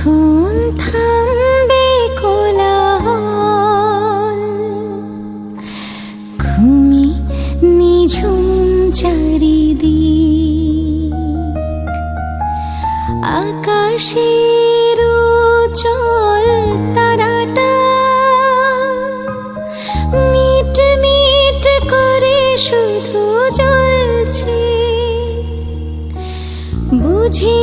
কখন থামবে কোলাহল, ঘুমি নিঝুম চারিদিক, আকাশের উজ্জ্বল তারাটা মিট মিট করে শুধু জ্বলছে, বুঝি